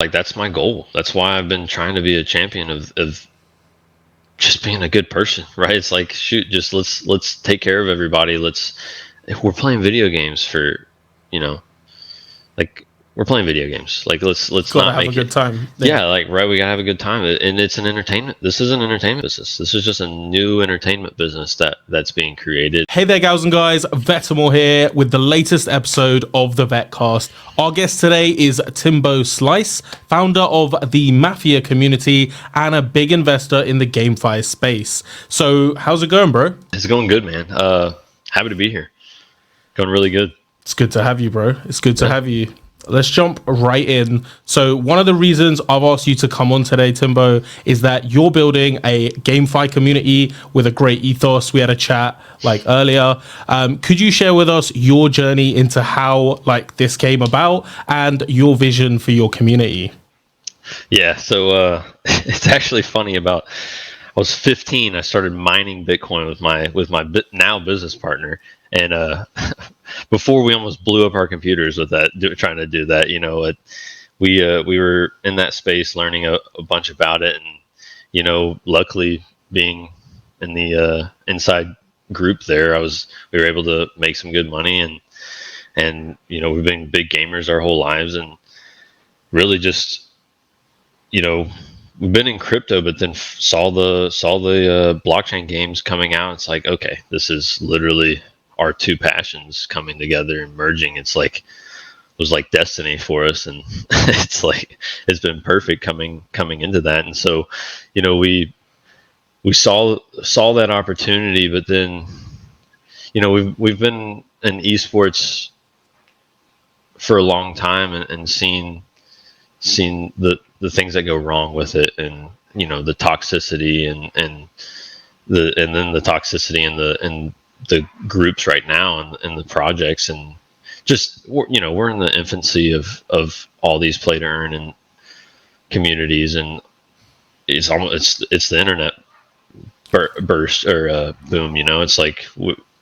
like that's my goal. That's why I've been trying to be a champion of just being a good person, right? It's like, shoot, just let's take care of everybody. If we're playing video games for, you know, like we're playing video games. Like let's Gotta not have a make it. good time. Yeah, like right, we gotta have a good time, and it's an entertainment. This is an entertainment business. This is just a new entertainment business that's being created. Hey there, gals and guys, Vetemor here with the latest episode of the Vetcast. Our guest today is Timboslice, founder of the Mafia community and a big investor in the GameFi space. So, how's it going, bro? It's going good, man. Happy to be here. Going really good. It's good to have you, bro. It's good to have you. Let's jump right in. So one of the reasons I've asked you to come on today, Timbo, is that you're building a GameFi community with a great ethos. We had a chat like earlier. Could you share with us your journey into how like this came about and your vision for your community? Yeah, so it's actually funny. I was 15. I started mining Bitcoin with my now business partner, and before we almost blew up our computers with that, trying to do that. We were in that space learning a bunch about it, and luckily being in the inside group there, we were able to make some good money, and we've been big gamers our whole lives, and really just we've been in crypto, but then saw the blockchain games coming out. It's like, okay, this is literally our two passions coming together and merging. It was like destiny for us, and it's been perfect coming into that. And so, we saw that opportunity, but then, we've been in esports for a long time, and seen the things that go wrong with it, and the toxicity and then the toxicity in the groups right now, and the projects, and just we're in the infancy of all these play to earn and communities, and it's the internet burst or boom. It's like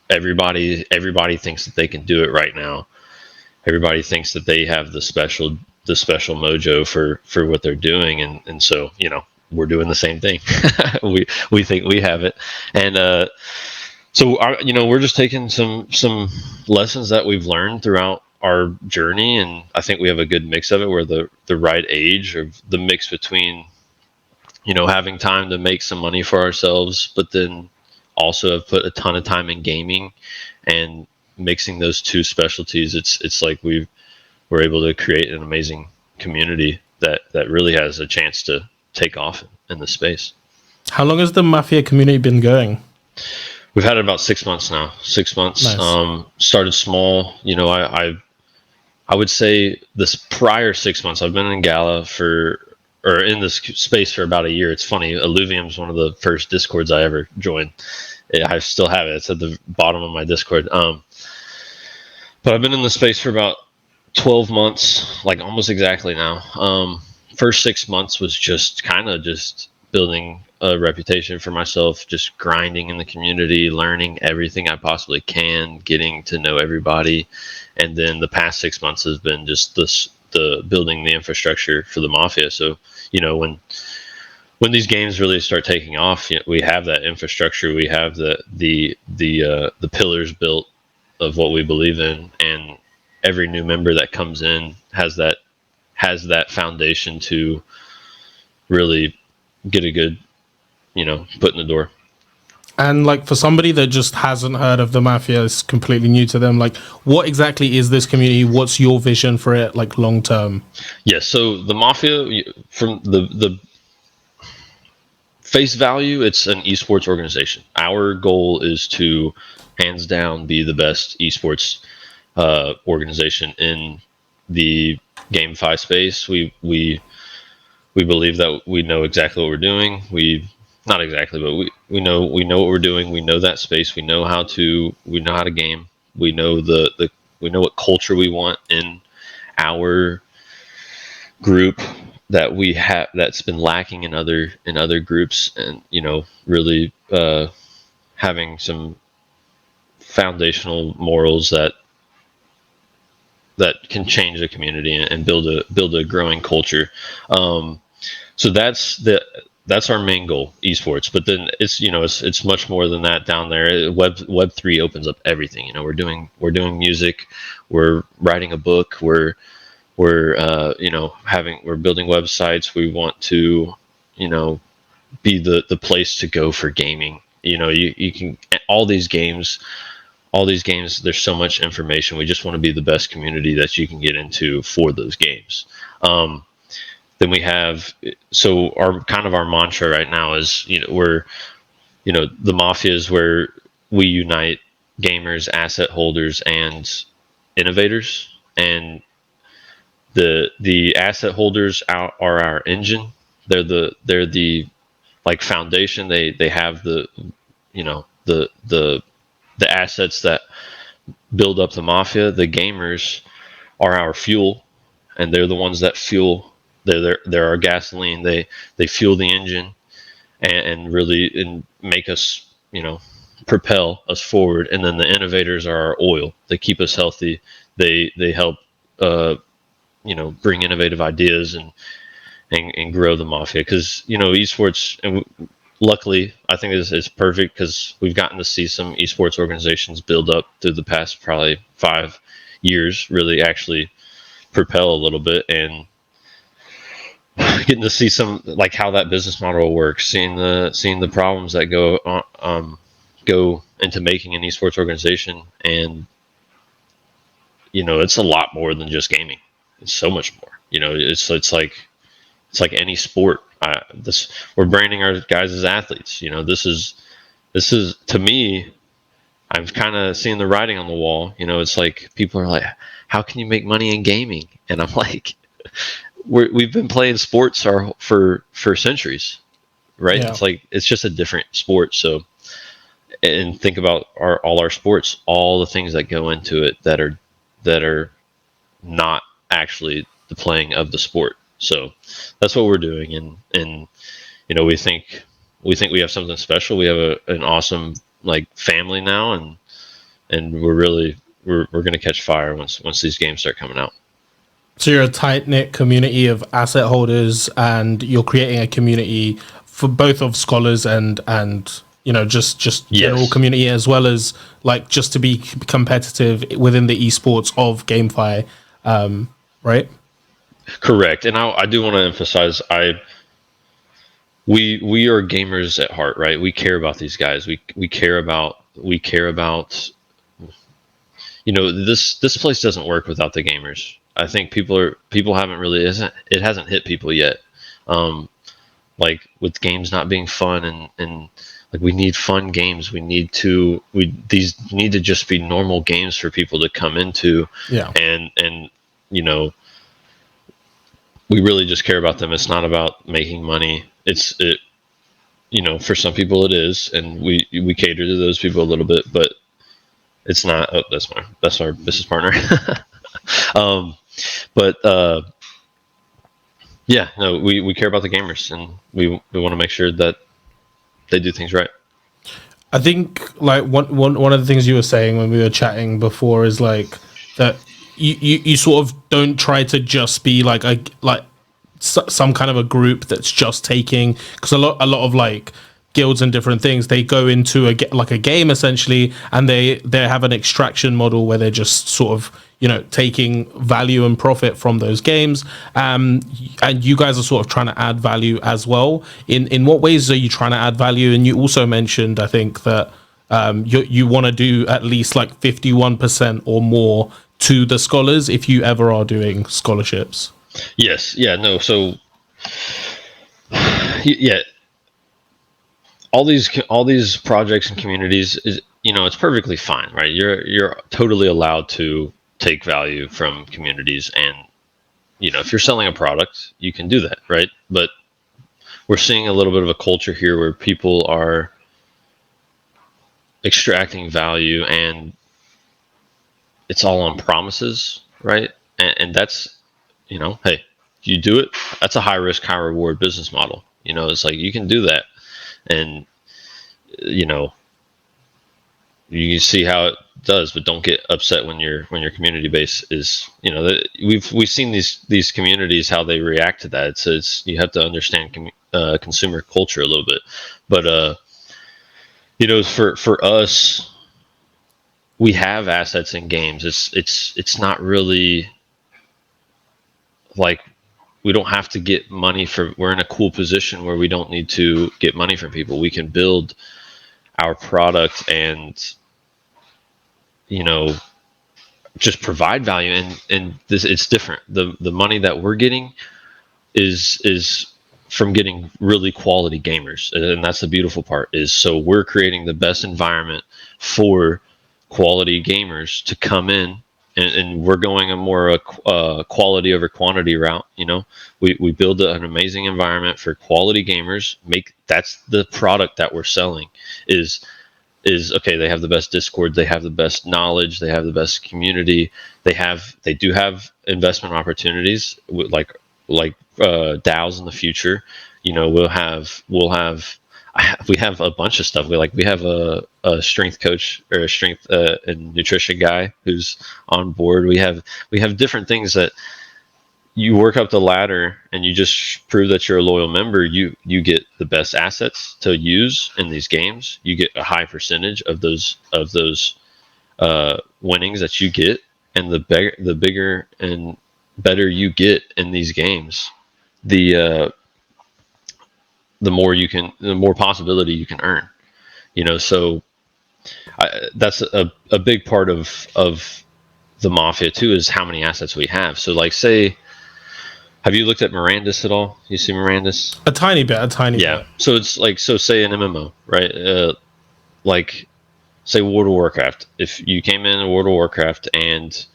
everybody thinks that they can do it right now. Everybody thinks that they have the special mojo for what they're doing, and so we're doing the same thing. we think we have it, and so we're just taking some lessons that we've learned throughout our journey, and I think we have a good mix of it. We're the right age of the mix between having time to make some money for ourselves, but then also have put a ton of time in gaming, and mixing those two specialties. It's like we're able to create an amazing community that really has a chance to take off in the space. How long has the Mafia community been going? We've had it about 6 months now. 6 months. Nice. Started small. I would say this prior 6 months, I've been in Gala or in this space for about a year. It's funny. Illuvium is one of the first Discords I ever joined. I still have it. It's at the bottom of my Discord. But I've been in the space for about 12 months, like almost exactly now. First 6 months was just kind of just building a reputation for myself, just grinding in the community, learning everything I possibly can, getting to know everybody. And then the past 6 months has been just the building the infrastructure for the Mafia. So, when these games really start taking off, we have that infrastructure, we have the pillars built of what we believe in, and every new member that comes in has that foundation to really get a good foot in the door. And like for somebody that just hasn't heard of the Mafia, it's completely new to them, like what exactly is this community? What's your vision for it, like long term? Yeah, so the Mafia, from the face value, it's an esports organization. Our goal is to hands down be the best esports organization in the GameFi space. We believe that we know exactly what we're doing. Not exactly, but we know what we're doing. We know that space. We know how to game. We know we know what culture we want in our group that we have, that's been lacking in other groups, and really having some foundational morals that that can change the community and build a growing culture. So that's our main goal, esports. But then it's much more than that down there. Web3 opens up everything. We're doing music, we're writing a book, we're building websites. We want to be the place to go for gaming. You can all these games, there's so much information. We just want to be the best community that you can get into for those games. Then we have, so our mantra right now is, the Mafia is where we unite gamers, asset holders, and innovators. And the asset holders are our engine. They're the like foundation. They have the the assets that build up the Mafia. The gamers are our fuel, and they're the ones that fuel. They're our gasoline. They fuel the engine and really make us propel us forward. And then the innovators are our oil. They keep us healthy. They help bring innovative ideas and grow the Mafia, because esports, and luckily I think it's perfect because we've gotten to see some esports organizations build up through the past probably 5 years, really actually propel a little bit, and getting to see some like how that business model works, seeing the problems that go into making an esports organization. And it's a lot more than just gaming. It's so much more. It's like any sport. We're branding our guys as athletes. This is to me, I've kind of seen the writing on the wall. It's like people are like, how can you make money in gaming? And I'm like, we've been playing sports for centuries, right? Yeah. It's like, it's just a different sport. So, and think about all our sports, all the things that go into it that are not actually the playing of the sport. So that's what we're doing, and we think we have something special. We have an awesome like family now, and we're going to catch fire once these games start coming out. So you're a tight knit community of asset holders, and you're creating a community for both of scholars and just general Yes. community, as well as like just to be competitive within the esports of GameFi, right? Correct. And I do want to emphasize, we are gamers at heart, right? We care about these guys. We care about this place doesn't work without the gamers. I think people haven't really, it hasn't hit people yet. Like with games not being fun, and like we need fun games. These need to just be normal games for people to come into. Yeah. And we really just care about them. It's not about making money. For some people it is, and we cater to those people a little bit, but it's not. Oh, that's our business partner. Yeah, no, we care about the gamers, and we want to make sure that they do things right. I think like one of the things you were saying when we were chatting before is like that you sort of don't try to just be like some kind of a group that's just taking, because a lot of like guilds and different things, they go into a game essentially, and they have an extraction model where they're just sort of taking value and profit from those games, and you guys are sort of trying to add value as well. In what ways are you trying to add value? And you also mentioned, I think, that you want to do at least like 51% or more to the scholars if you ever are doing scholarships. Yes, yeah, no, so yeah, all these projects and communities is, it's perfectly fine, right? You're totally allowed to take value from communities, and if you're selling a product, you can do that, right? But we're seeing a little bit of a culture here where people are extracting value, and it's all on promises, right? And that's, hey, you do it, that's a high risk, high reward business model. It's like you can do that, and you can see how it does, but don't get upset when your community base is, we've seen these communities, how they react to that. It's you have to understand consumer culture a little bit, but for us, we have assets in games. It's not really like we don't have to get money for. We're in a cool position where we don't need to get money from people. We can build our product and you know just provide value, and this it's different. The money that we're getting is from getting really quality gamers, and that's the beautiful part. Is so we're creating the best environment for quality gamers to come in, and we're going a more quality over quantity route. We build an amazing environment for quality gamers. That's the product that we're selling. Is okay, they have the best Discord, they have the best knowledge, they have the best community, they do have investment opportunities like DAOs in the future. We have a bunch of stuff. We have a strength coach, or a strength and nutrition guy who's on board. We have different things that you work up the ladder, and you just prove that you're a loyal member. You get the best assets to use in these games. You get a high percentage of those winnings that you get, and the bigger and better you get in these games, the the more possibility you can earn. So that's a big part of the Mafia too, is how many assets we have. So like, say, have you looked at Mirandus at all? You see Mirandus? A tiny bit. Yeah. So it's like, so say an MMO, right? Like, say World of Warcraft. If you came in World of Warcraft, and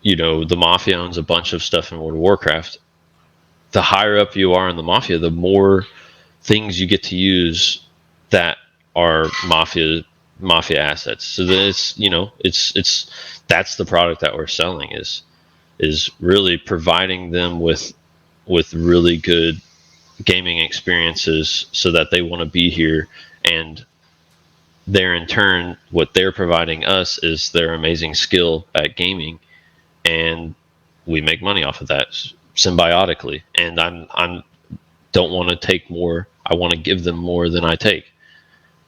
the Mafia owns a bunch of stuff in World of Warcraft, the higher up you are in the Mafia, the more things you get to use that are Mafia assets. So then it's that's the product that we're selling, is really providing them with really good gaming experiences, so that they want to be here. And they're, in turn, what they're providing us is their amazing skill at gaming, and we make money off of that symbiotically. And I'm don't want to take more. I want to give them more than I take.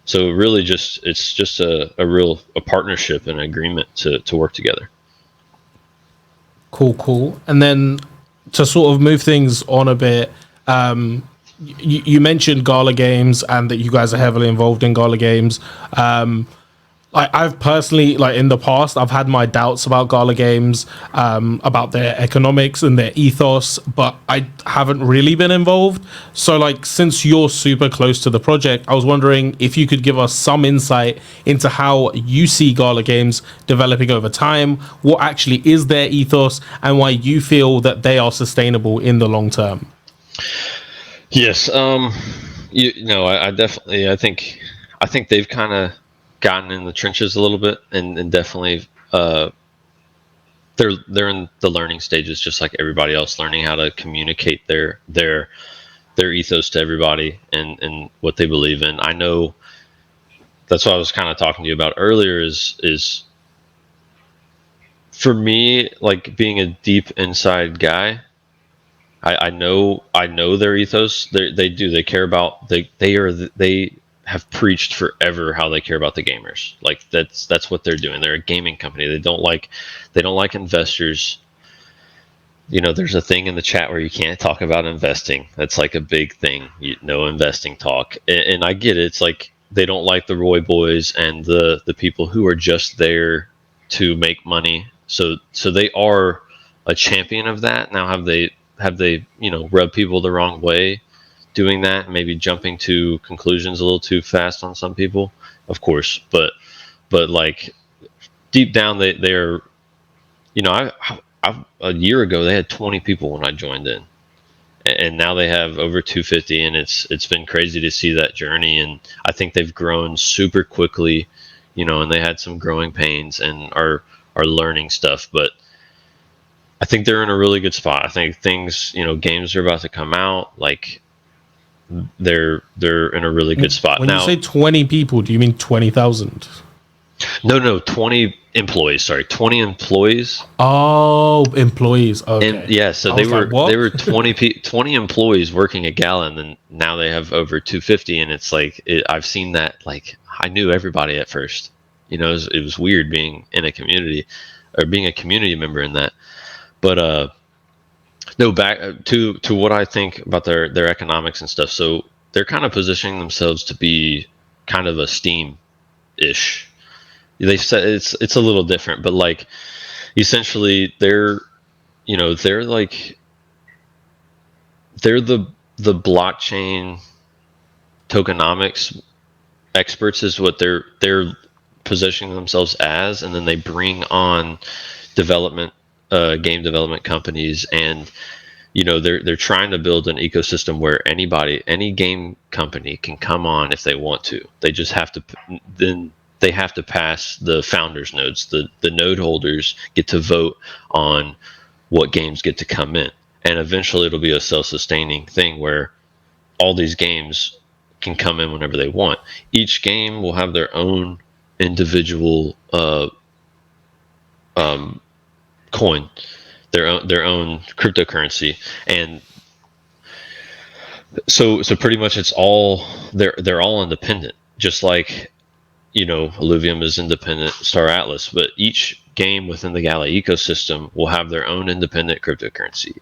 So really, it's just a real partnership and agreement to work together. Cool. And then to sort of move things on a bit, you mentioned Gala Games, and that you guys are heavily involved in Gala Games. I've personally, like, in the past, I've had my doubts about Gala Games, about their economics and their ethos, but I haven't really been involved. So, like, since you're super close to the project, I was wondering if you could give us some insight into how you see Gala Games developing over time, what actually is their ethos, and why you feel that they are sustainable in the long term. Yes. I definitely, I think they've kind of gotten in the trenches a little bit, and definitely they're in the learning stages, just like everybody else, learning how to communicate their ethos to everybody, and what they believe in. I know that's what I was kind of talking to you about earlier, is for me, like, being a deep inside guy, I know their ethos. They care about, they have preached forever how they care about the gamers. Like, that's what they're doing. They're a gaming company. They don't like investors. There's a thing in the chat where you can't talk about investing. That's like a big thing. No investing talk. And I get it. It's like they don't like the Roy boys and the people who are just there to make money. So they are a champion of that. Now, have they rubbed people the wrong way doing that, maybe jumping to conclusions a little too fast on some people? Of course, but like, deep down, they're a year ago they had 20 people when I joined in, and now they have over 250, and it's been crazy to see that journey. And I think they've grown super quickly, and they had some growing pains and are learning stuff, but I think they're in a really good spot. I think things, games are about to come out. Like, they're in a really good spot When you now. say 20 people, do you mean 20,000? No, 20 employees. Sorry, 20 employees. Oh, employees. And Okay. yeah, so I was like, they what? were 20 employees working at Gala, and then now they have over 250. And it's like I've seen that. Like I knew everybody at first. It was weird being in a community or being a community member in that. But no, back to what I think about their economics and stuff. So they're kind of positioning themselves to be kind of a Steam ish. They said it's a little different, but like essentially they're like they're the blockchain tokenomics experts is what they're positioning themselves as, and then they bring on development game development companies, and they're trying to build an ecosystem where any game company can come on if they want to. They just have to then they have to pass the founders nodes. The node holders get to vote on what games get to come in, and eventually it'll be a self-sustaining thing where all these games can come in whenever they want. Each game will have their own individual coin, their own cryptocurrency, and so pretty much it's all they're all independent, just like Illuvium is independent, Star Atlas, but each game within the Gala ecosystem will have their own independent cryptocurrency.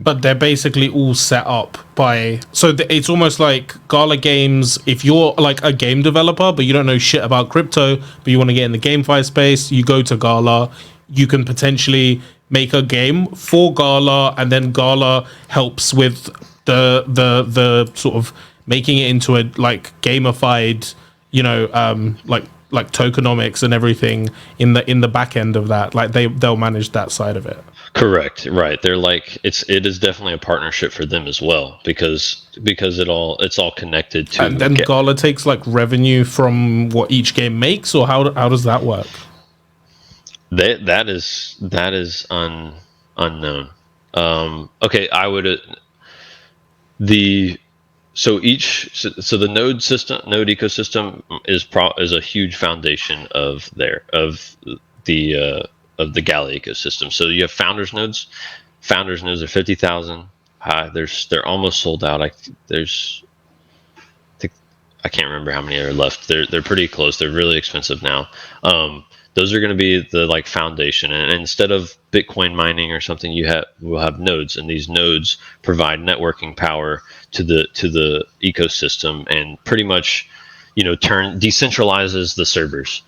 But they're basically all set up by. So it's almost like Gala Games. If you're like a game developer, but you don't know shit about crypto, but you want to get in the GameFi space, you go to Gala. You can potentially make a game for Gala, and then Gala helps with the sort of making it into a like gamified, like tokenomics and everything in the back end of that. Like they'll manage that side of it. Correct, right. They're like it is definitely a partnership for them as well, because it's all connected And to then Gala takes like revenue from what each game makes, or how does that work? that is unknown. Okay, I would the so the node ecosystem is a huge foundation the of the Gala ecosystem. So you have founders nodes are 50,000 high. They're almost sold out. I can't remember how many are left. They're pretty close. They're really expensive now. Those are going to be the like foundation, and instead of Bitcoin mining or something, we'll have nodes, and these nodes provide networking power to the ecosystem, and pretty much decentralizes the servers.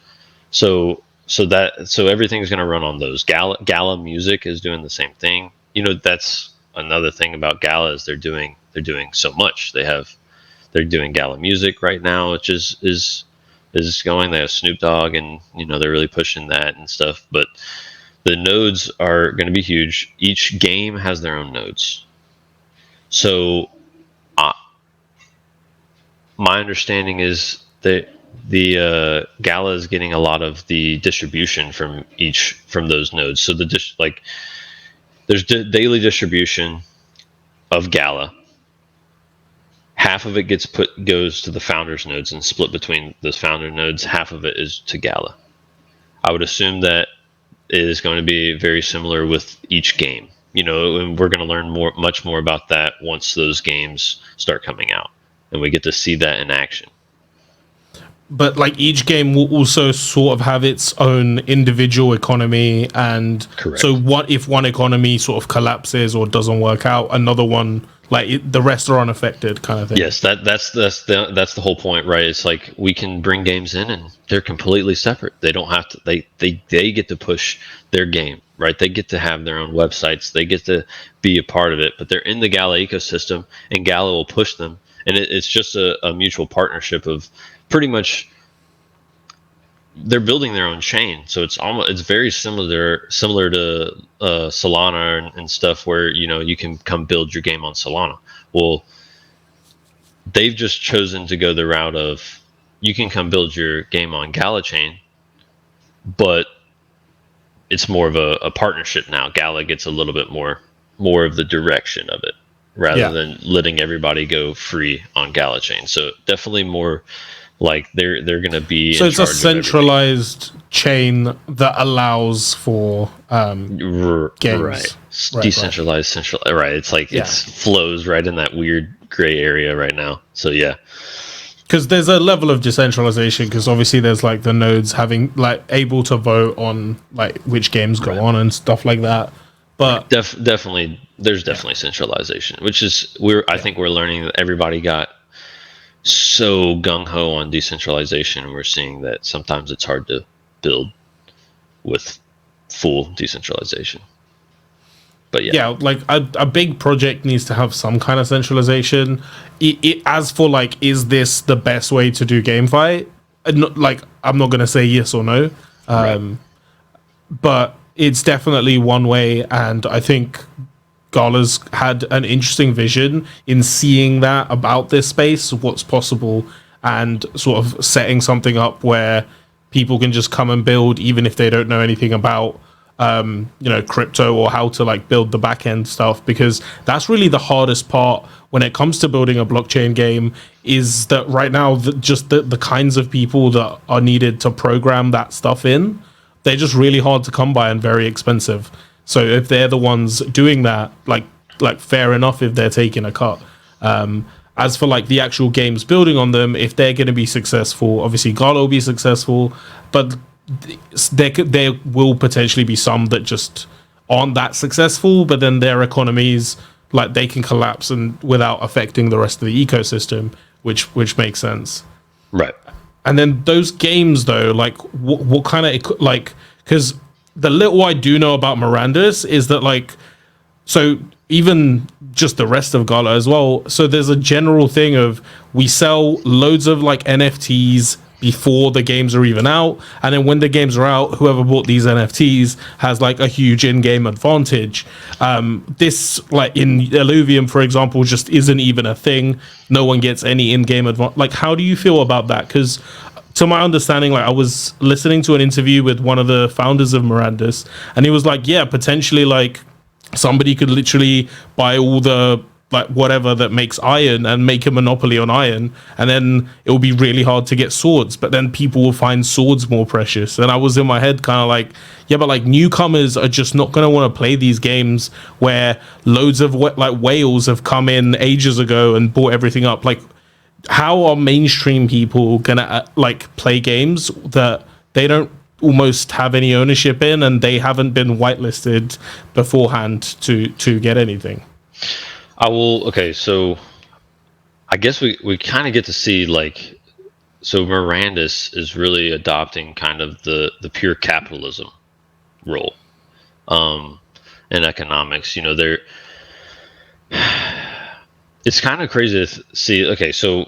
So everything's going to run on those. Gala Music is doing the same thing. That's another thing about Gala is they're doing so much. They're doing Gala Music right now, which is going. They have Snoop Dogg, and they're really pushing that and stuff. But the nodes are going to be huge. Each game has their own nodes. So uh, my understanding is that the Gala is getting a lot of the distribution from those nodes. So there's daily distribution of Gala. Half of it goes to the founders nodes and split between those founder nodes. Half of it is to Gala. I would assume that it is going to be very similar with each game. And we're going to learn much more about that once those games start coming out, and we get to see that in action. But like each game will also sort of have its own individual economy, and Correct. so what if one economy sort of collapses or doesn't work out, another one the rest are unaffected, kind of thing. Yes, that's the whole point, right? It's like we can bring games in and they're completely separate. They don't have to. They get to push their game, right? They get to have their own websites. They get to be a part of it, but they're in the Gala ecosystem, and Gala will push them, and it's just a mutual partnership of pretty much. They're building their own chain, so it's very similar to Solana and stuff, where you can come build your game on Solana. Well, they've just chosen to go the route of you can come build your game on Gala chain, but it's more of a partnership now. Gala gets a little bit more of the direction of it. rather Yeah. than letting everybody go free on Gala chain. So definitely more like they're going to be So in it's a charge of everything. centralized chain that allows for Right. games. Right, right. Decentralized, central. Right. It's like Yeah. it's flows right in that weird gray area right now. So yeah. Because there's a level of decentralization, because obviously there's like the nodes having like able to vote on like which games go Right. on and stuff like that. Right. But Definitely, there's yeah, definitely centralization, which is I yeah. think we're learning that everybody got so gung ho on decentralization, and we're seeing that sometimes it's hard to build with full decentralization. But yeah. Yeah, like a big project needs to have some kind of centralization. As for like, is this the best way to do GameFi? Like, I'm not gonna say yes or no, Right. but it's definitely one way, and I think Gala's had an interesting vision in seeing that about this space, what's possible, and sort of setting something up where people can just come and build, even if they don't know anything about, crypto or how to like build the back end stuff, because that's really the hardest part when it comes to building a blockchain game. Is that right now, just the kinds of people that are needed to program that stuff in, they're just really hard to come by and very expensive. So if they're the ones doing that, like fair enough if they're taking a cut. As for like the actual games building on them, if they're going to be successful, obviously Gala will be successful, but there will potentially be some that just aren't that successful, but then their economies, like, they can collapse and without affecting the rest of the ecosystem, which makes sense. Right. And then those games, though, like what kind of like, because the little I do know about Miranda's is that, like, so even just the rest of Gala as well. So there's a general thing of, we sell loads of like NFTs before the games are even out, and then when the games are out, whoever bought these NFTs has like a huge in-game advantage. This, like in Illuvium, for example, just isn't even a thing. No one gets any in-game advantage. Like, how do you feel about that? Because to my understanding, like, I was listening to an interview with one of the founders of Miranda's, and he was like, yeah, potentially, like, somebody could literally buy all the like whatever that makes iron and make a monopoly on iron, and then it will be really hard to get swords, but then people will find swords more precious. And I was in my head kind of like, yeah, but like newcomers are just not going to want to play these games where loads of like whales have come in ages ago and bought everything up. Like, how are mainstream people gonna like play games that they don't almost have any ownership in, and they haven't been whitelisted beforehand to get anything? I will. Okay. So I guess we kind of get to see like, so Mirandus is really adopting kind of the pure capitalism role in economics. You know, they're it's kind of crazy to see. Okay, so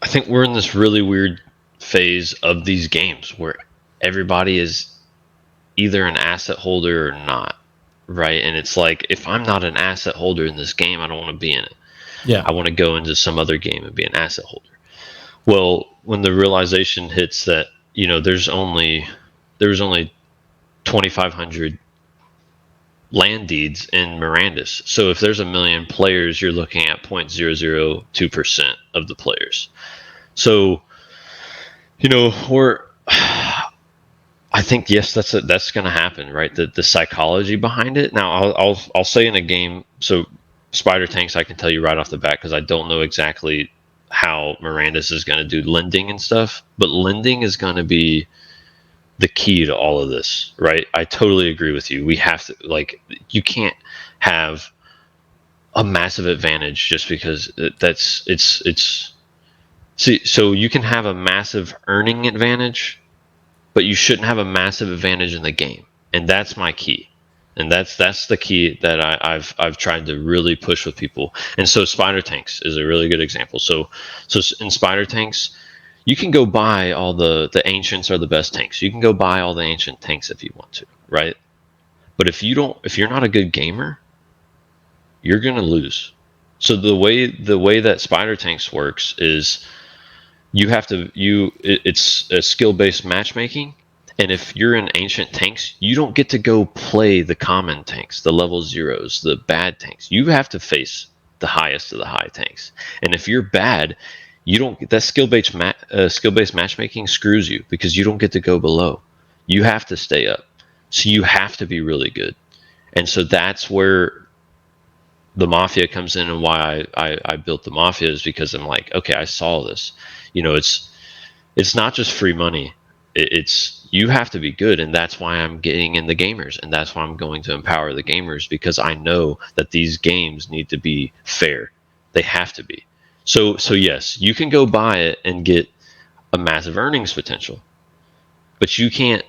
I think we're in this really weird phase of these games where everybody is either an asset holder or not, right? And it's like, if I'm not an asset holder in this game, I don't want to be in it. Yeah. I want to go into some other game and be an asset holder. Well, when the realization hits that, you know, there's only 2,500 land deeds in Mirandus. So if there's a million players, you're looking at 0.002% of the players. So, you know, I think, yes, that's going to happen, right? The psychology behind it. Now, I'll say in a game, so Spider Tanks, I can tell you right off the bat, because I don't know exactly how Mirandus is going to do lending and stuff, but lending is going to be the key to all of this, right? I totally agree with you. We have to, like, you can't have a massive advantage just because it's see, so you can have a massive earning advantage, but you shouldn't have a massive advantage in the game. And that's my key. And that's the key that I've tried to really push with people. And so Spider Tanks is a really good example. So in Spider Tanks, you can go buy all the ancients are the best tanks. You can go buy all the ancient tanks if you want to, right? But if you're not a good gamer, you're gonna lose. So the way that Spider Tanks works is, it's a skill based matchmaking, And if you're in ancient tanks, you don't get to go play the common tanks, the level zeros, the bad tanks. You have to face the highest of the high tanks. And if you're bad, you don't. That skill-based matchmaking screws you because you don't get to go below. You have to stay up. So you have to be really good. And so that's where the Mafia comes in, and why I built the Mafia is because I'm like, okay, I saw this. It's not just free money. It's you have to be good, and that's why I'm getting in the gamers, and that's why I'm going to empower the gamers, because I know that these games need to be fair. They have to be. So yes, you can go buy it and get a massive earnings potential, but you can't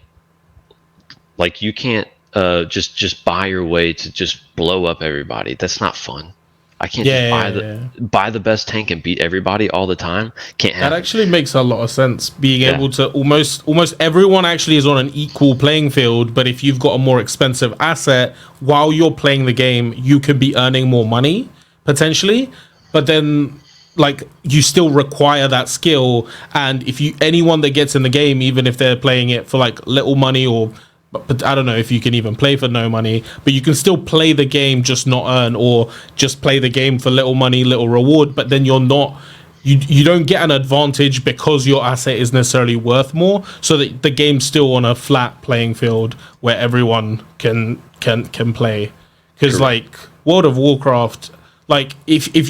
just buy your way to just blow up everybody. That's not fun. I can't just buy the best tank and beat everybody all the time. Can't happen. That actually makes a lot of sense. Being able to almost everyone actually is on an equal playing field, but if you've got a more expensive asset while you're playing the game, you could be earning more money potentially. But then like you still require that skill, and if anyone that gets in the game, even if they're playing it for like little money, or but I don't know if you can even play for no money, but you can still play the game, just not earn, or just play the game for little money, little reward, but then you don't get an advantage because your asset is necessarily worth more, so that the game's still on a flat playing field where everyone can play. Because like World of Warcraft, like if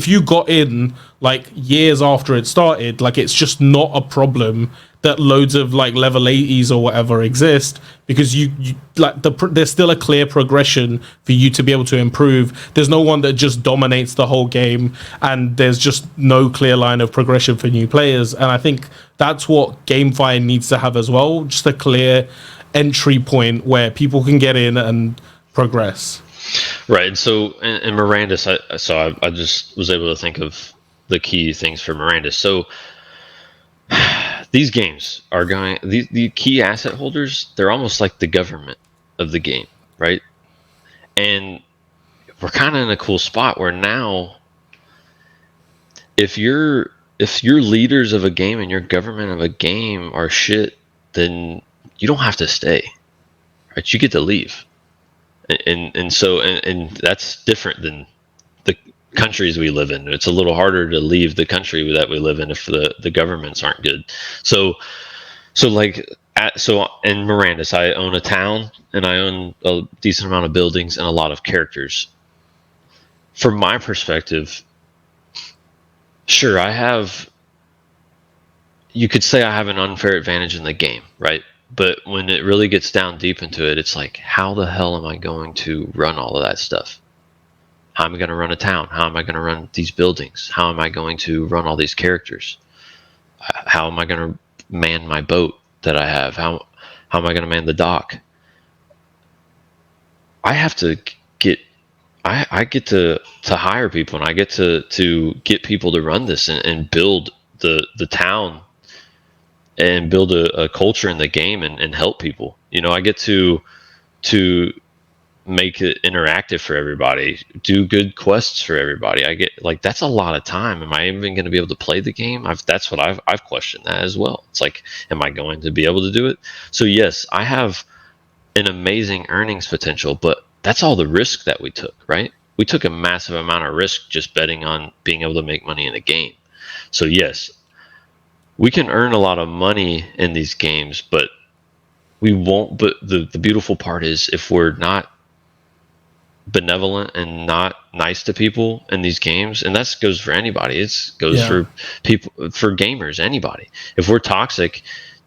you got in like years after it started, like it's just not a problem that loads of like level 80s or whatever exist, because you like there's still a clear progression for you to be able to improve. There's no one that just dominates the whole game, and there's just no clear line of progression for new players. And I think that's what GameFi needs to have as well, just a clear entry point where people can get in and progress. Right. So in Mirandus, I just was able to think of the key things for Mirandus. So these games are going, the key asset holders, they're almost like the government of the game, right? And we're kind of in a cool spot where now, if you're leaders of a game and your government of a game are shit, then you don't have to stay, right? You get to leave. And so that's different than the countries we live in. It's a little harder to leave the country that we live in if the governments aren't good. So in Mirandus, I own a town and I own a decent amount of buildings and a lot of characters. From my perspective, sure, you could say I have an unfair advantage in the game, right? But when it really gets down deep into it, it's like, how the hell am I going to run all of that stuff? How am I going to run a town? How am I going to run these buildings? How am I going to run all these characters? How am I going to man my boat that I have? How am I going to man the dock? I have to get, I get to hire people, and I get to get people to run this and build the town and build a culture in the game and help people. I get to make it interactive for everybody, do good quests for everybody. I get like, that's a lot of time. Am I even going to be able to play the game? That's what I've questioned that as well. It's like, am I going to be able to do it? So yes, I have an amazing earnings potential, but that's all the risk that we took, right? We took a massive amount of risk just betting on being able to make money in a game. So yes, we can earn a lot of money in these games, but we won't. But the beautiful part is, if we're not benevolent and not nice to people in these games, and that goes for anybody. It goes for people, for gamers, anybody. If we're toxic,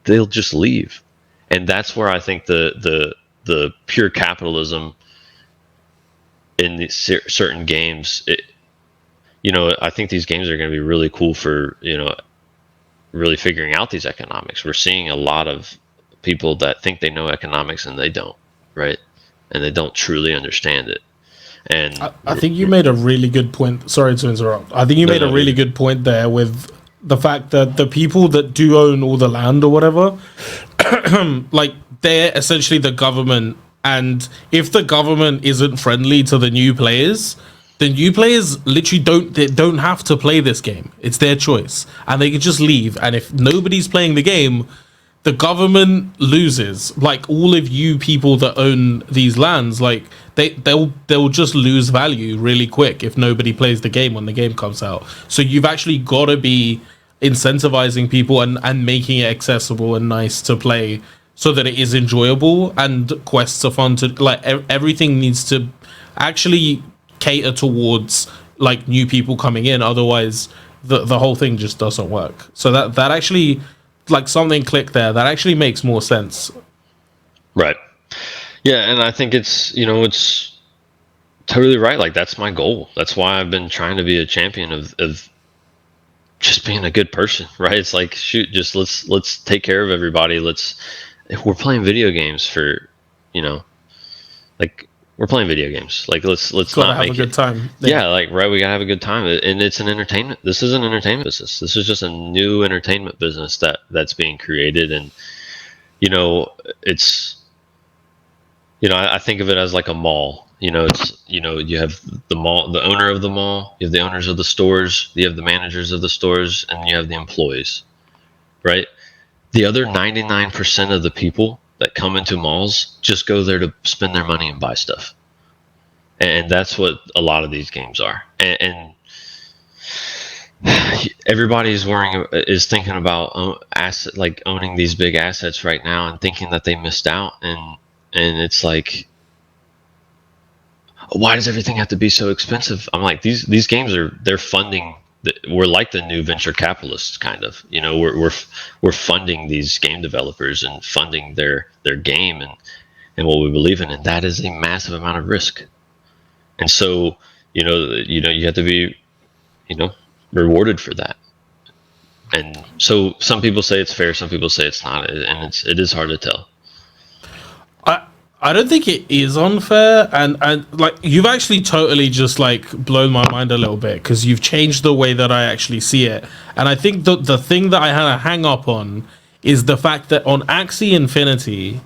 they'll just leave. And that's where I think the pure capitalism in the certain games, I think these games are going to be really cool for, really figuring out these economics. We're seeing a lot of people that think they know economics and they don't, right? And they don't truly understand it. And I think you made a really good point. Sorry to interrupt. I think you made a really good point there with the fact that the people that do own all the land or whatever, like, they're essentially the government. And if the government isn't friendly to the new players, the new players literally don't have to play this game. It's their choice, and they can just leave. And if nobody's playing the game, the government loses. Like all of you people that own these lands, like they'll just lose value really quick if nobody plays the game when the game comes out. So you've actually got to be incentivizing people and making it accessible and nice to play so that it is enjoyable and quests are fun to like. Everything needs to actually cater towards like new people coming in, otherwise the whole thing just doesn't work. So that actually, like, something clicked there that actually makes more sense. Right. Yeah, and I think it's totally right. Like that's my goal. That's why I've been trying to be a champion of just being a good person, right? It's like, shoot, just let's take care of everybody. If we're playing video games for, like we're playing video games. Like let's Gotta not have make a good time. Yeah, like right, we gotta have a good time, and it's an entertainment. This is an entertainment business. This is just a new entertainment business that's being created, and it's I think of it as like a mall. It's you have the mall, the owner of the mall, you have the owners of the stores, you have the managers of the stores, and you have the employees, right? The other 99% of the people that come into malls just go there to spend their money and buy stuff, and that's what a lot of these games are. And everybody is thinking about asset, like owning these big assets right now, and thinking that they missed out, and it's like, why does everything have to be so expensive? I'm like, these games they're funding. We're like the new venture capitalists, kind of. We're funding these game developers and funding their game and what we believe in, and that is a massive amount of risk. And so you have to be rewarded for that. And so some people say it's fair, some people say it's not, and it is hard to tell. I don't think it is unfair, and like you've actually totally just like blown my mind a little bit because you've changed the way that I actually see it. And I think the thing that I had a hang up on is the fact that on Axie Infinity,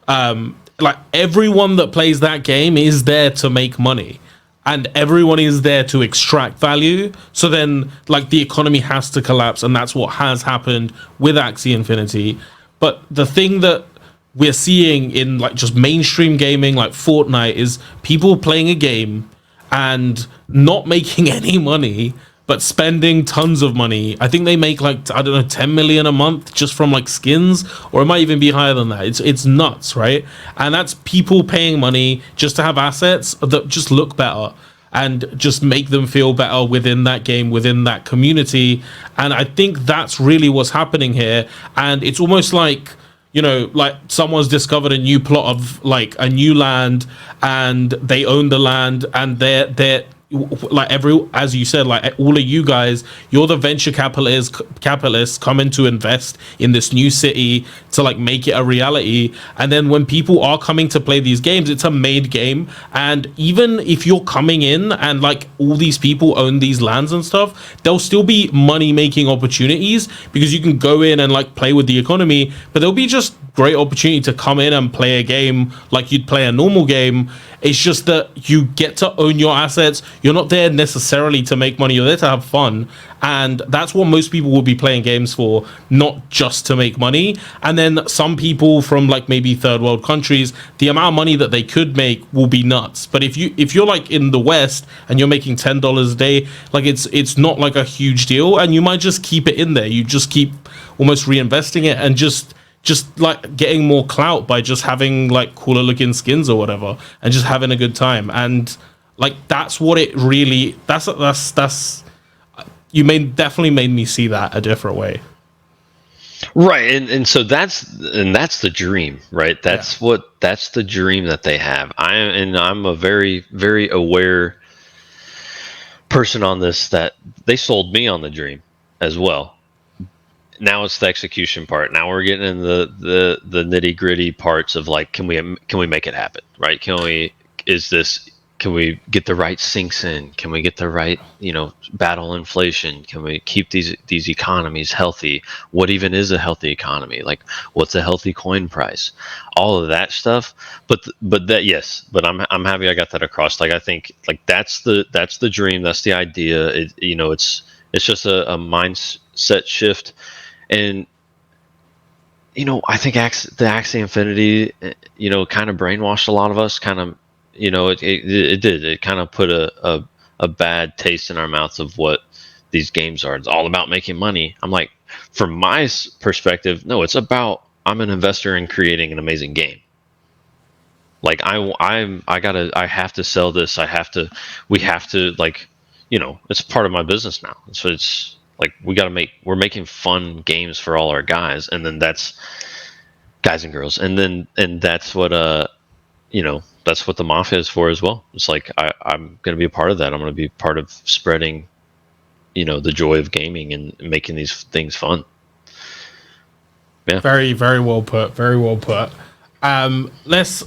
like everyone that plays that game is there to make money, and everyone is there to extract value. So then like the economy has to collapse, and that's what has happened with Axie Infinity. But the thing that we're seeing in like just mainstream gaming like Fortnite is people playing a game and not making any money but spending tons of money. I think they make like, I don't know, 10 million a month just from like skins, or it might even be higher than that. It's nuts, right? And that's people paying money just to have assets that just look better and just make them feel better within that game, within that community. And I think that's really what's happening here. And it's almost like, like someone's discovered a new plot of like a new land, and they own the land, and they're like as you said, like all of you guys, you're the venture capitalists coming to invest in this new city to like make it a reality. And then when people are coming to play these games, it's a made game, and even if you're coming in and like all these people own these lands and stuff, there'll still be money making opportunities because you can go in and like play with the economy, but there'll be just great opportunity to come in and play a game like you'd play a normal game. It's just that you get to own your assets. You're not there necessarily to make money. You're there to have fun. And that's what most people will be playing games for, not just to make money. And then some people from like maybe third world countries, the amount of money that they could make will be nuts. But if you're like in the West and you're making $10 a day, like it's not like a huge deal, and you might just keep it in there. You just keep almost reinvesting it and just like getting more clout by just having like cooler looking skins or whatever, and just having a good time. And like that's what it really, that's definitely made me see that a different way. Right, and so that's the dream, right? That's the dream that they have. I'm a very, very aware person on this, that they sold me on the dream as well. Now it's the execution part. Now we're getting in the nitty gritty parts of like, can we make it happen, right? Can we get the right sinks in? Can we get the right, battle inflation? Can we keep these economies healthy? What even is a healthy economy? Like, what's a healthy coin price? All of that stuff. But I'm happy I got that across. Like, I think like that's the dream. That's the idea. It's just a mindset shift. And I think the Axie Infinity, kind of brainwashed a lot of us. Kind of, it did. It kind of put a bad taste in our mouths of what these games are. It's all about making money. I'm like, from my perspective, no, it's about I'm an investor in creating an amazing game. Like I have to sell this. We have to, like, it's part of my business now. So it's like we're making fun games for all our guys, and then that's guys and girls, and that's what that's what the Mafia is for as well. It's like I'm going to be a part of that. I'm going to be part of spreading the joy of gaming and making these things fun. Yeah. Very, very well put. Very well put. Let's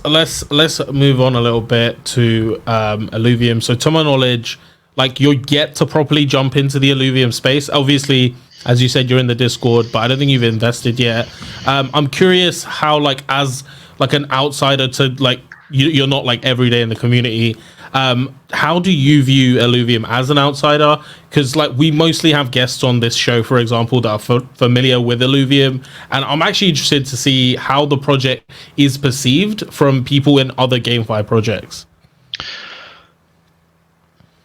move on a little bit to Illuvium. So, to my knowledge, like, you're yet to properly jump into the Illuvium space. Obviously, as you said, you're in the Discord, but I don't think you've invested yet. I'm curious how, like, as like an outsider to, like, you're not like every day in the community. How do you view Illuvium as an outsider? Because, like, we mostly have guests on this show, for example, that are familiar with Illuvium, and I'm actually interested to see how the project is perceived from people in other GameFi projects.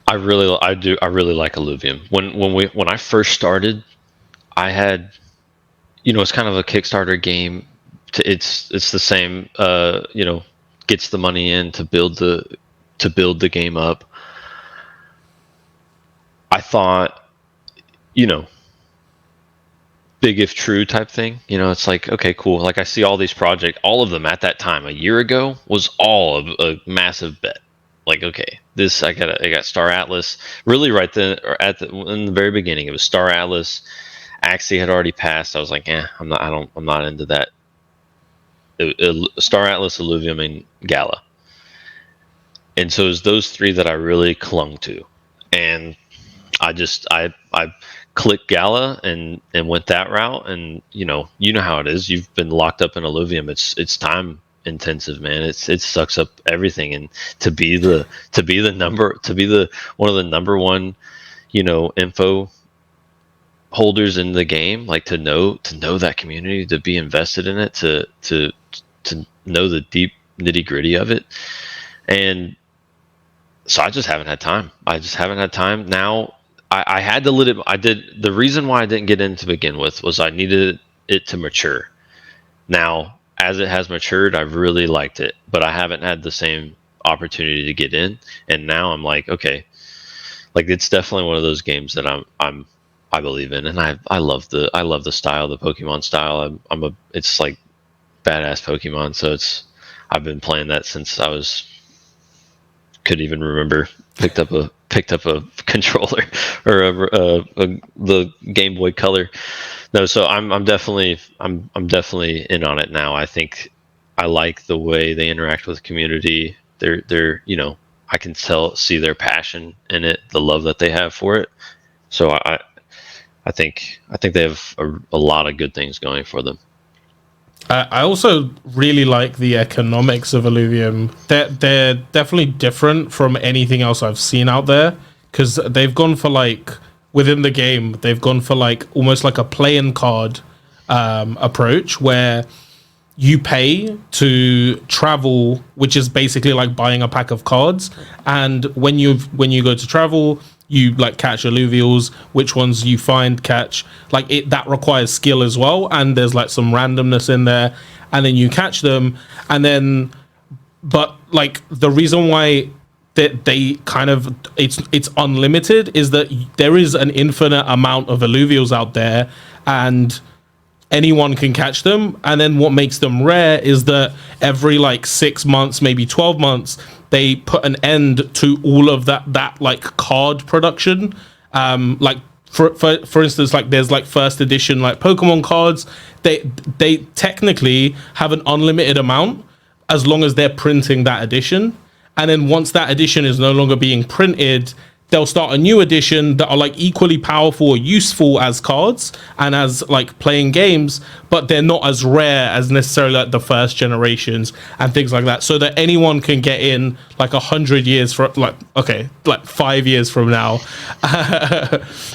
I really like Illuvium. When I first started, I had, it's kind of a Kickstarter game. It's the same, gets the money in to build the game up. I thought, big if true type thing. It's like, okay, cool. Like, I see all these projects, all of them at that time a year ago was all a massive bet. Like, okay, this I got Star Atlas. Really, right then, or in the very beginning, it was Star Atlas. Axie had already passed. I was like, I'm not into that. Star Atlas, Illuvium, and Gala. And so it was those three that I really clung to, and I clicked Gala and went that route. And you know how it is. You've been locked up in Illuvium. It's time intensive, man. It sucks up everything. And to be the one of the number one, info holders in the game, like to know that community, to be invested in it, to know the deep nitty gritty of it. And so I just haven't had time. Now. I had to let it. The reason why I didn't get in to begin with was I needed it to mature. Now, as it has matured, I've really liked it, but I haven't had the same opportunity to get in. And now I'm like, okay, like, it's definitely one of those games that I believe in, and I love the style, the Pokemon style. It's like badass Pokemon. So I've been playing that since I could even remember. Picked up a controller or the Game Boy Color. No, so I'm definitely in on it now. I think I like the way they interact with the community. They're I can see their passion in it, the love that they have for it. So I think they have a lot of good things going for them. I also really like the economics of Illuvium. They're definitely different from anything else I've seen out there, because they've gone for, like, within the game, they've gone for, like, almost like a play-in card approach, where you pay to travel, which is basically like buying a pack of cards. And when you go to travel, you, like, catch alluvials, which ones you find, catch, like, that requires skill as well, and there's, like, some randomness in there, and then you catch them. And then, but, like, the reason why they kind of, it's unlimited is that there is an infinite amount of alluvials out there, and anyone can catch them. And then what makes them rare is that every, like, 6 months, maybe 12 months, they put an end to all of that like card production. Like, for instance, like, there's, like, first edition, like, Pokemon cards. They technically have an unlimited amount as long as they're printing that edition. And then once that edition is no longer being printed, they'll start a new edition that are like equally powerful or useful as cards and as like playing games, but they're not as rare as necessarily like the first generations and things like that, so that anyone can get in like 100 years from like 5 years from now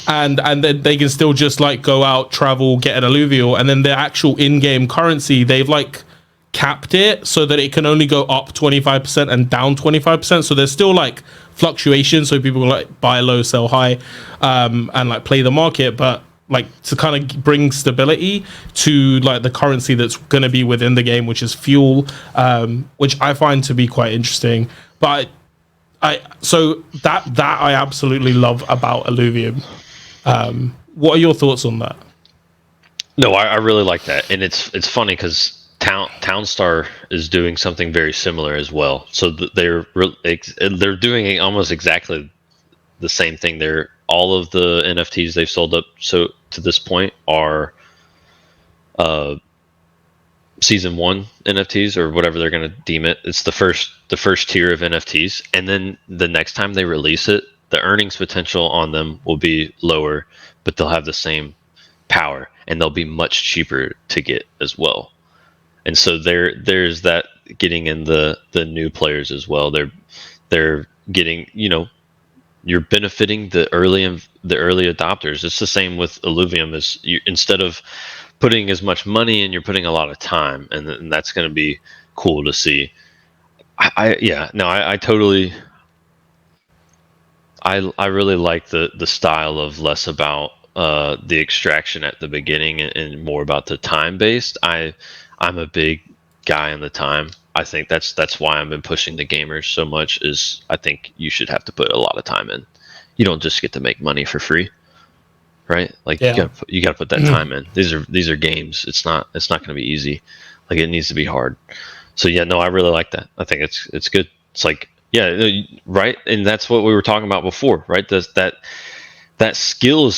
and then they can still just like go out, travel, get an alluvial, and then the actual in-game currency, they've like capped it so that it can only go up 25% and down 25%, so there's still like fluctuation, so people like buy low, sell high, and like play the market, but like to kind of bring stability to like the currency that's going to be within the game, which is fuel, which I find to be quite interesting. But so that I absolutely love about Illuvium. What are your thoughts on that? No, I really like that, and it's funny because Townstar is doing something very similar as well. So they're doing almost exactly the same thing. They're all of the NFTs they've sold up so to this point are season 1 NFTs or whatever they're going to deem it. It's the first tier of NFTs, and then the next time they release it, the earnings potential on them will be lower, but they'll have the same power, and they'll be much cheaper to get as well. And so there's that getting in the new players as well. They're getting, you're benefiting the early adopters. It's the same with Illuvium. Is instead of putting as much money in, you're putting a lot of time, and that's going to be cool to see. I totally. I really like the style of less about the extraction at the beginning and more about the time based. I'm a big guy on the time. I think that's why I've been pushing the gamers so much. Is I think you should have to put a lot of time in. You don't just get to make money for free, right? Like you got to put that time in. These are games. It's not going to be easy. Like it needs to be hard. So yeah, no, I really like that. I think it's good. It's like right, and that's what we were talking about before, right? That skill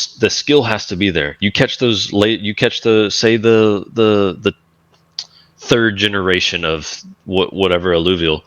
has to be there. You catch those late. You catch the third generation of whatever alluvial,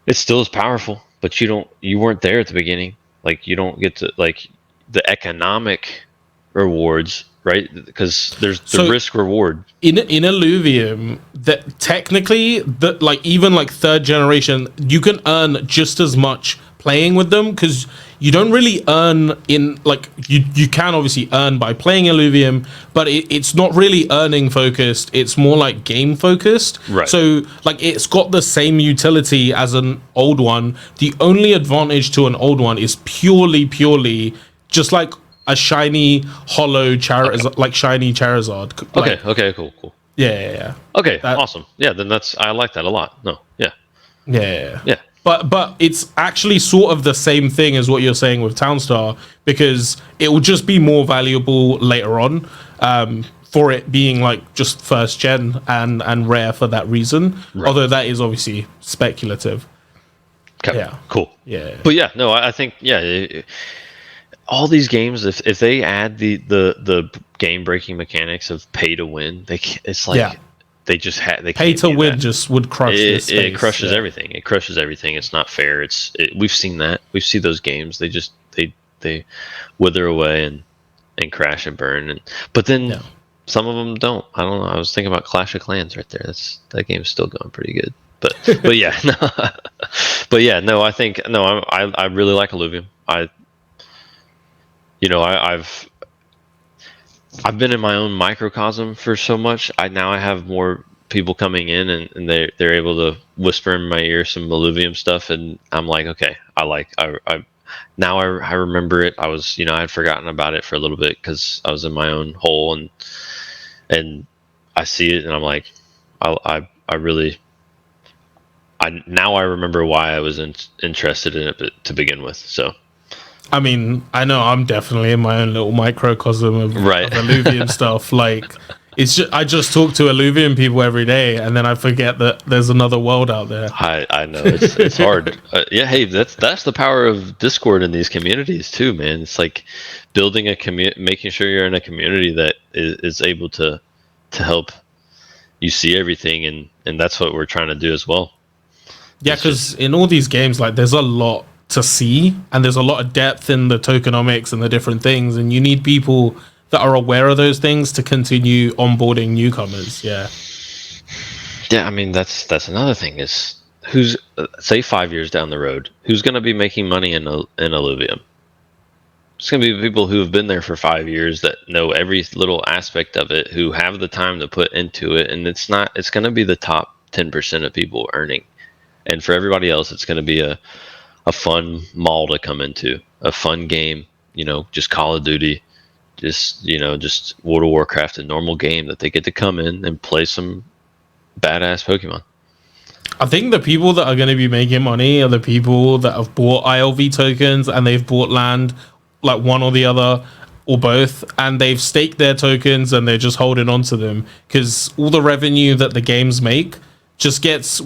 it still is powerful, but you weren't there at the beginning. Like you don't get to like the economic rewards, right? Because there's the risk reward in Illuvium. That technically, that like even like third generation, you can earn just as much playing with them, because you don't really earn in like you can obviously earn by playing Illuvium, but it's not really earning focused. It's more like game focused. Right. So like it's got the same utility as an old one. The only advantage to an old one is purely just like a shiny hollow Charizard, like shiny Charizard. Like, okay, cool. Yeah. Okay, awesome. Yeah, then I like that a lot. No, yeah. Yeah. But it's actually sort of the same thing as what you're saying with Townstar, because it will just be more valuable later on, for it being like just first gen and rare for that reason. Right. Although that is obviously speculative. Okay. Yeah. Cool. Yeah. But yeah, no, I think all these games, if they add the game breaking mechanics of pay to win, it's like they just they pay to win just would crush this space. It crushes everything. It crushes everything. It's not fair. We've seen that. We've seen those games. They wither away and crash and burn. But then some of them don't. I don't know. I was thinking about Clash of Clans right there. That game's still going pretty good. But yeah, no. But yeah, no. I think I really like Illuvium. I've been in my own microcosm for so much. I have more people coming in, and they're able to whisper in my ear some Illuvium stuff, and I'm like, okay, I now I remember it. I was I had forgotten about it for a little bit because I was in my own hole, and I see it, and I'm like, I now I remember why I was interested in it to begin with. So. I mean, I know I'm definitely in my own little microcosm of Illuvium stuff. Like, I just talk to Illuvium people every day, and then I forget that there's another world out there. I know it's hard. Hey, that's the power of Discord in these communities too, man. It's like building a community, making sure you're in a community that is able to help you see everything, and that's what we're trying to do as well. Yeah, because in all these games, like, there's a lot to see, and there's a lot of depth in the tokenomics and the different things, and you need people that are aware of those things to continue onboarding newcomers. Yeah. Yeah, I mean that's another thing is who's say 5 years down the road, who's going to be making money in Illuvium? It's going to be people who have been there for 5 years that know every little aspect of it, who have the time to put into it, and it's going to be the top 10% of people earning. And for everybody else, it's going to be a fun mall to come into, a fun game, just Call of Duty, just World of Warcraft, a normal game that they get to come in and play some badass Pokemon. I think the people that are going to be making money are the people that have bought ILV tokens and they've bought land, like one or the other or both, and they've staked their tokens and they're just holding on to them, because all the revenue that the games make just gets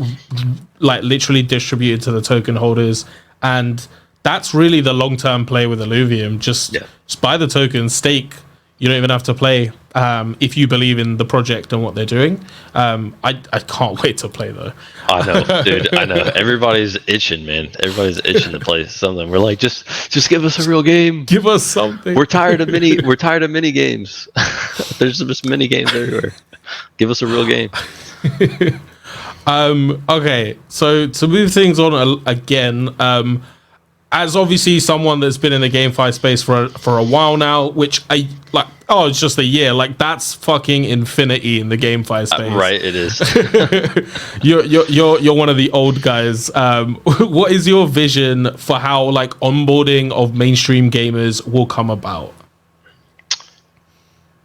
like literally distributed to the token holders. And that's really the long-term play with Illuvium. Just buy the token, stake. You don't even have to play if you believe in the project and what they're doing. I can't wait to play though. I know, dude. I know. Everybody's itching, man. Everybody's itching to play something. We're like, just give us a real game. Give us something. We're tired of mini games. There's just mini games everywhere. Give us a real game. Okay, so to move things on again, as obviously someone that's been in the GameFi space for a while now, which I like, it's just a year. Like, that's fucking infinity in the GameFi space. Right, it is. You're one of the old guys. What is your vision for how like onboarding of mainstream gamers will come about?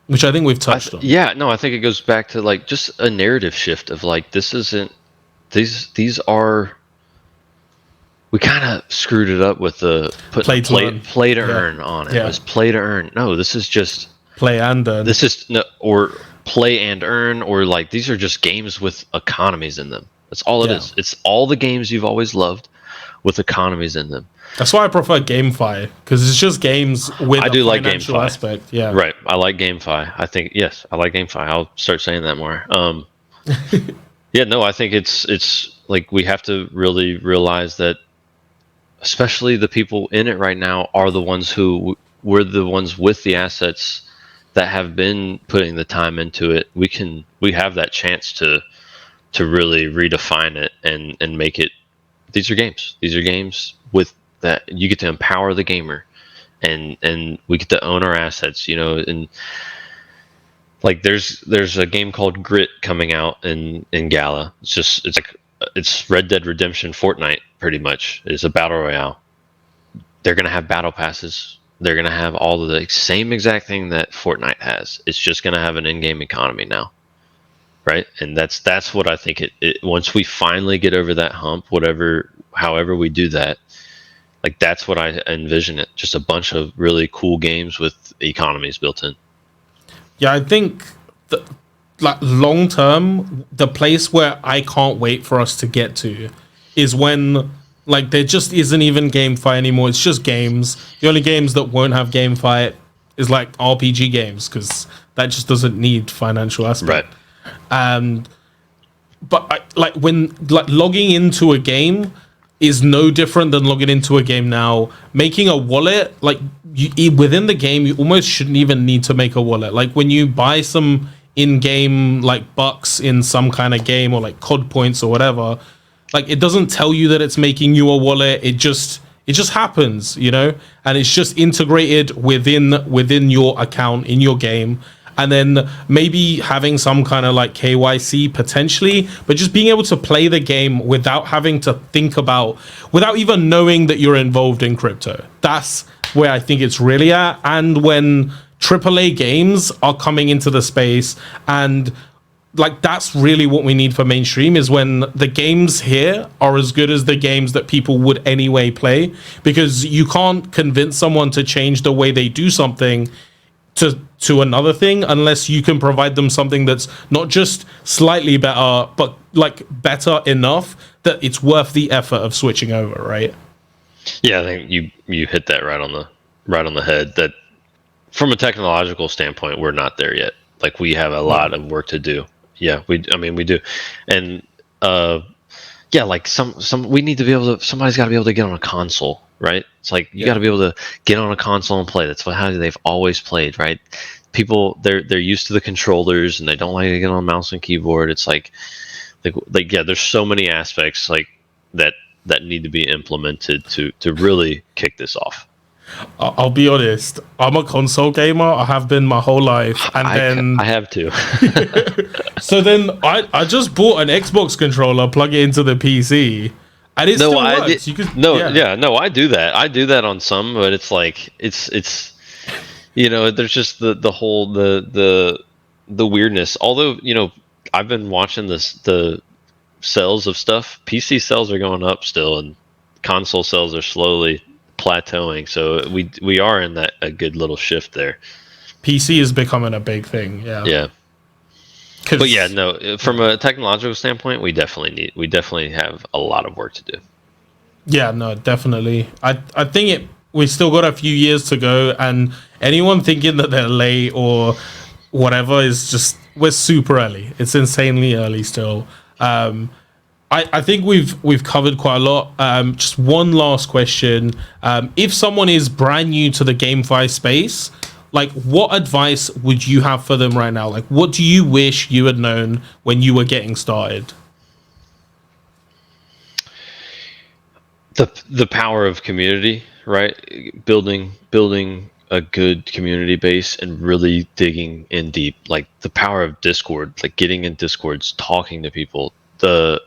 Which I think we've touched on. Yeah, no, I think it goes back to like just a narrative shift of like, this isn't, these are, we kind of screwed it up with the play to earn on it. It was play to earn. No, this is just play and earn. This is or play and earn, or like these are just games with economies in them. That's all it is. It's all the games you've always loved with economies in them. That's why I prefer GameFi, because it's just games with I do a like financial GameFi aspect. Yeah, right. I like GameFi. I think I like GameFi. I'll start saying that more. Yeah, no, I think it's like we have to really realize that, especially the people in it right now are the ones who were the ones with the assets that have been putting the time into it. We have that chance to really redefine it and make it. These are games with that you get to empower the gamer, and we get to own our assets, and like there's a game called Grit coming out in Gala. It's Red Dead Redemption Fortnite, pretty much. It's a battle royale. They're gonna have battle passes. They're gonna have all of the same exact thing that Fortnite has. It's just gonna have an in-game economy now, right? And that's what I think it once we finally get over that hump, however we do that, like that's what I envision it. Just a bunch of really cool games with economies built in. Yeah, I think like long term, the place where I can't wait for us to get to is when like there just isn't even GameFi anymore. It's just games. The only games that won't have GameFi is like RPG games, because that just doesn't need financial aspect. Right. But like when like logging into a game is no different than logging into a game now. Making a wallet, like within the game, you almost shouldn't even need to make a wallet. Like when you buy some in-game like bucks in some kind of game, or like COD points or whatever, like it doesn't tell you that it's making you a wallet. It just happens, and it's just integrated within your account in your game. And then maybe having some kind of like KYC potentially, but just being able to play the game without having to think about, without even knowing that you're involved in crypto. That's where I think it's really at. And when AAA games are coming into the space, and like that's really what we need for mainstream, is when the games here are as good as the games that people would anyway play, because you can't convince someone to change the way they do something to another thing unless you can provide them something that's not just slightly better, but like better enough that it's worth the effort of switching over, right? Yeah, I think you hit that right on the head. That from a technological standpoint, we're not there yet. Like we have a lot of work to do. Yeah, we do, and like some we need to be able to. Somebody's got to be able to get on a console right? It's like you got to be able to get on a console and play. That's how they've always played, right? People they're used to the controllers and they don't like to get on mouse and keyboard. It's like yeah, there's so many aspects like that need to be implemented to really kick this off. I'll be honest. I'm a console gamer. I have been my whole life, and then I have to. so then I just bought an Xbox controller, plug it into the PC, and it still works. You could no, I do that. I do that on some, but it's like it's there's just the whole the weirdness. Although I've been watching the sales of stuff. PC sales are going up still, and console sales are slowly plateauing. So we are in a good little shift there. PC is becoming a big thing. Yeah. But yeah, no. From a technological standpoint, we definitely have a lot of work to do. Yeah, no, definitely. I think we still got a few years to go, and anyone thinking that they're late or whatever is just we're super early. It's insanely early still. I think we've covered quite a lot. Just one last question: if someone is brand new to the GameFi space, like what advice would you have for them right now? Like, what do you wish you had known when you were getting started? The power of community, right? Building a good community base and really digging in deep. Like the power of Discord, like getting in Discords, talking to people. The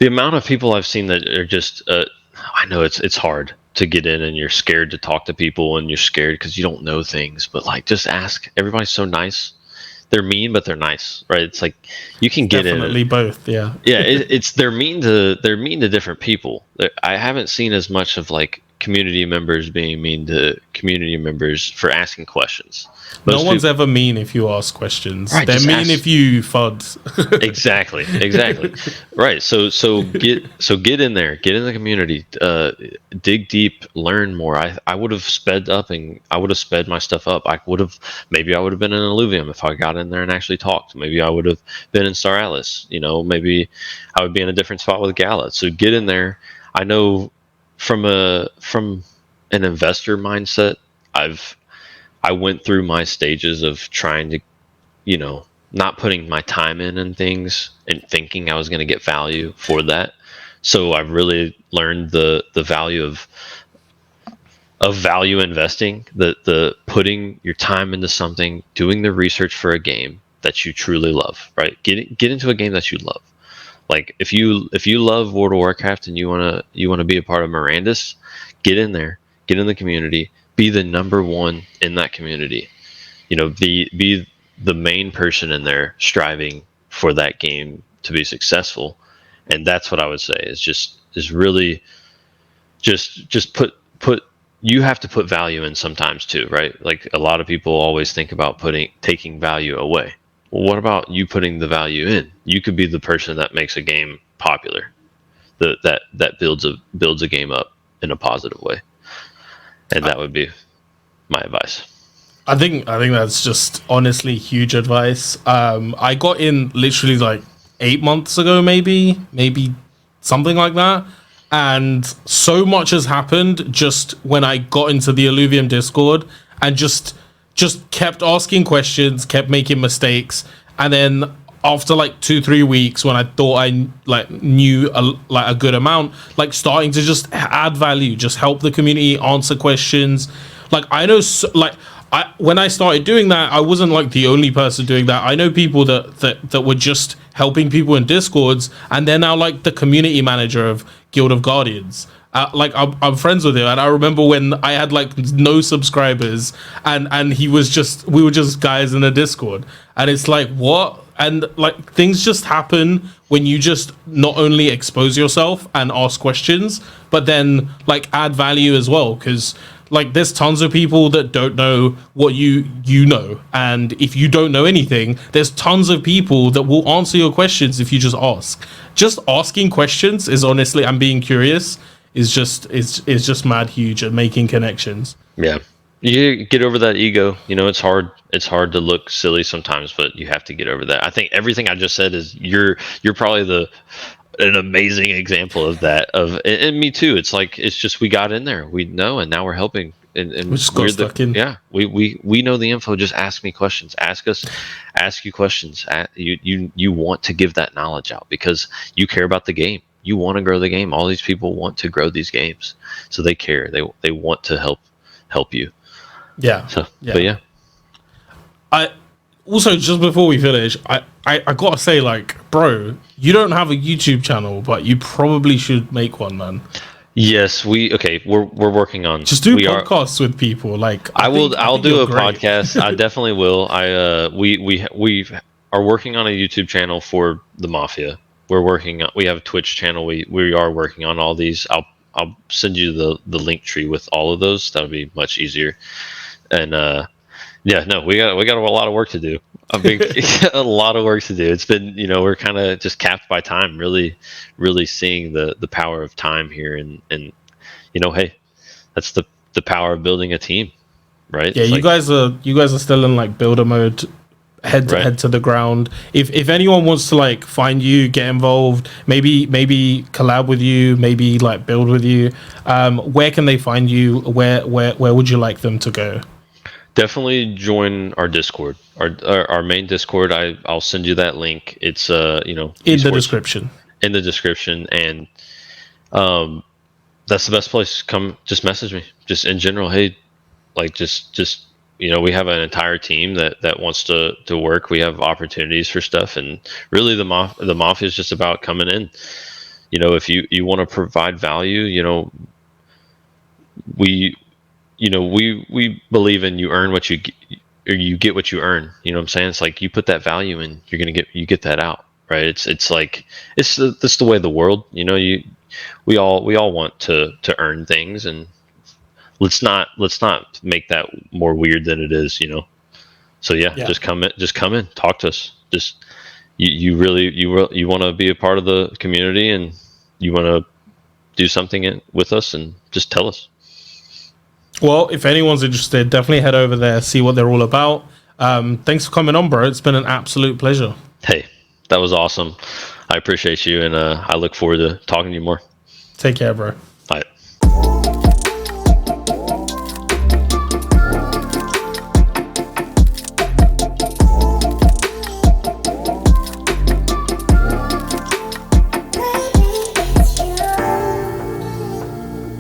amount of people I've seen that are just I know it's hard to get in and you're scared to talk to people and you're scared because you don't know things, but like just ask. Everybody's so nice. They're mean, but they're nice, right? It's like you can get definitely in. Both, yeah. Yeah, it's they're mean to different people. I haven't seen as much of like community members being mean to community members for asking questions. No one's ever mean if you ask questions. Right, they're mean if you fud. Exactly. Right. So get in there, get in the community, dig deep, learn more. I would have sped up and I would have sped my stuff up. Maybe I would have been in Illuvium if I got in there and actually talked. Maybe I would have been in Star Atlas. Maybe I would be in a different spot with Gala. So get in there. I know from an investor mindset, I went through my stages of trying to, not putting my time in and things and thinking I was going to get value for that. So I've really learned the value of value investing, the putting your time into something, doing the research for a game that you truly love, right? Get into a game that you love. Like if you love World of Warcraft and you wanna be a part of Mirandus, get in there, get in the community, be the number one in that community. Be the main person in there striving for that game to be successful. And that's what I would say is really just put you have to put value in sometimes too, right? Like a lot of people always think about taking value away. Well, what about you putting the value in? You could be the person that makes a game popular, that builds a game up in a positive way, and that would be my advice. I think that's just honestly huge advice. I got in literally like 8 months ago, maybe something like that, and so much has happened just when I got into the Illuvium Discord and just kept asking questions, kept making mistakes, and then after like 2-3 weeks, when I thought I knew a good amount, like starting to just add value, just help the community, answer questions. Like I know, when I started doing that, I wasn't like the only person doing that. I know people that were just helping people in Discords, and they're now like the community manager of Guild of Guardians. I'm friends with him, and I remember when I had like no subscribers, and we were just guys in a Discord, and it's like what, and like things just happen when you just not only expose yourself and ask questions, but then like add value as well, because like there's tons of people that don't know what you know, and if you don't know anything, there's tons of people that will answer your questions if you just ask. Just asking questions is honestly, I'm being curious, is just mad huge at making connections. Yeah, you get over that ego. It's hard to look silly sometimes, but you have to get over that. I think everything I just said is you're probably an amazing example of that. And me too. It's like it's just we got in there, we know, and now we're helping. And We just got stuck in. yeah. We know the info. Just ask me questions. Ask you questions. You want to give that knowledge out because you care about the game. You want to grow the game. All these people want to grow these games, so they care. They want to help you. Yeah. So, yeah. but yeah. I also, just before we finish, I gotta say, like, bro, you don't have a YouTube channel, but you probably should make one, man. Yes, we're working on. Just do podcasts with people. Like, I'll do a podcast. I definitely will. We are working on a YouTube channel for the Mafia. We have a Twitch channel. We are working on all these. I'll send you the link tree with all of those. That'll be much easier. And yeah, no, we got a lot of work to do. A lot of work to do. It's been, we're kind of just capped by time. Really, really seeing the power of time here, and hey, that's the power of building a team, right? Yeah, you guys are still in like builder mode, head to the ground. If anyone wants to like find you, get involved, maybe collab with you, maybe like build with you, where can they find you? Where would you like them to go? Definitely join our Discord, our main Discord. I'll send you that link. It's in the description. In the description, and that's the best place. Come, just message me. Just in general, hey, like just we have an entire team that wants to work. We have opportunities for stuff, and really the Mafia is just about coming in. If you want to provide value, we believe in you earn what you or you get what you earn. You know what I'm saying? It's like you put that value in, you get that out, right? It's like it's the way of the world. We all want to earn things, and let's not make that more weird than it is. So yeah. Just come in, talk to us. Just you want to be a part of the community, and you want to do something with us, and just tell us. Well, if anyone's interested, definitely head over there, see what they're all about. Thanks for coming on, bro. It's been an absolute pleasure. Hey, that was awesome. I appreciate you, and I look forward to talking to you more. Take care, bro.